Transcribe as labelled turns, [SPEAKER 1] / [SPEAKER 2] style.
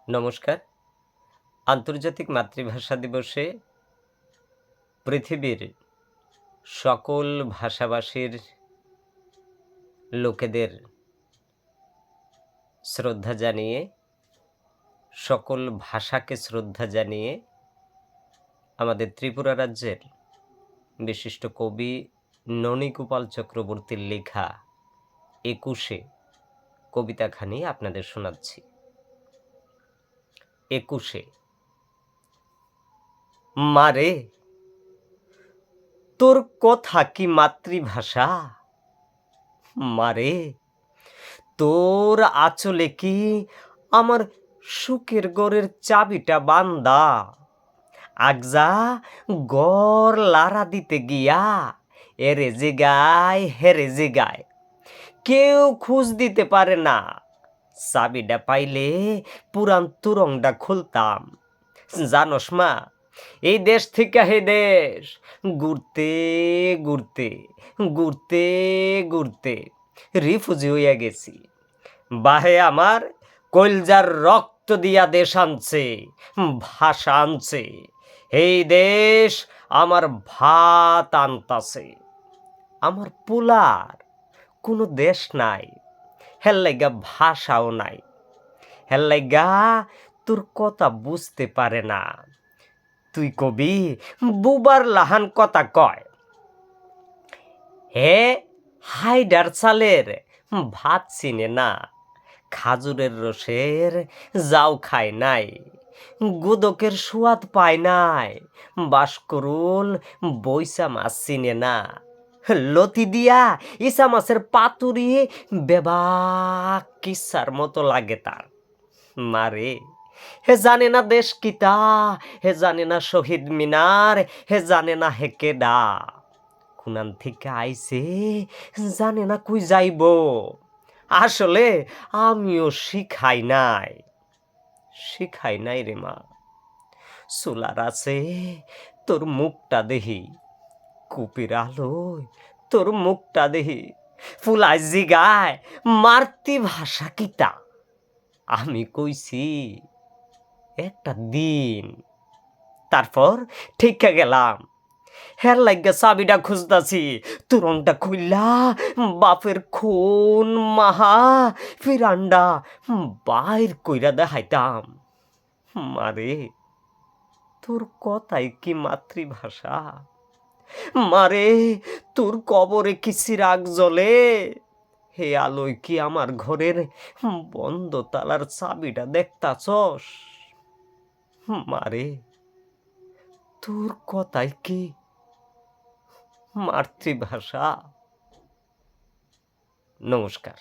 [SPEAKER 1] নমস্কার। আন্তর্জাতিক মাতৃভাষা দিবসে পৃথিবীর সকল ভাষাভাষীর লোকেদের শ্রদ্ধা জানিয়ে, সকল ভাষাকে শ্রদ্ধা জানিয়ে আমাদের ত্রিপুরা রাজ্যের বিশিষ্ট কবি ননীগোপাল চক্রবর্তীর লেখা ২১ কবিতাখানি আপনাদের শোনাচ্ছি। ২১ মারে, তোর কথা কি মাতৃভাষা? মারে, তোর আঁচলে কি আমার সুখের ঘরের চাবিটা বান্দা? আগজা গড় লারা দিতে গিয়া এরে জিগায় হেরে জিগায়, কেউ খোঁজ দিতে পারে না। চাবিটা পাইলে পুরান তুরংটা খুলতাম। জানোস মা, এই দেশ থেকে হে দেশ ঘুরতে ঘুরতে ঘুরতে ঘুরতে রিফিউজি হইয়া গেছি। বাহে আমার কলজার রক্ত দিয়া দেশ আনছে, ভাষা আনছে। এই দেশ আমার ভাত আনতাছে। আমার পোলার কোনো দেশ নাই, হের লাইগা ভাষাও নাই। হের লাইগা তোর কথা বুঝতে পারে না। তুই কবি বুবার লাহান কথা কয়। হে হাইডার চালের ভাত চিনে না, খাজুরের রসের যাও খায় নাই, গোদকের সুয়াদ পায় নাই, বাসকরুল বইসা মাছ চিনে না। লতি দিয়া ইসা মাছের পাতুরি বেবাক কিসার মতো লাগে তার। মারে, হে জানে না দেশ কিতা, হে জানে না শহীদ মিনার, হে জানে না হে কেডা, কুনান থেকে আইছে জানে না কই যাইব। আসলে আমিও শিখাই নাই রে মা। চুলার আছে তোর মুখটা দেহি, কুপির আলোয় তোর মুখটা দেহি। ফুলাই জিগায় মাতৃভাষা কিতা? আমি কইছি একটা দিন। তারপর ঠিকা গেলাম, হের লাইগা চাবিটা খুঁজতাছি। তুরংটা খুললা বাপের খুন মাহা ফিরান্ডা বাইর কইরা দেখাইতাম। মারে, তোর কথাই কি মাতৃভাষা? মারে, তোর কবরে কি চিরাগ জ্বলে? হে আলোয় কি আমার ঘরের বন্ধ তালার চাবিটা দেখতাছস? মারে, তোর কথাই কি মাতৃভাষা? নমস্কার।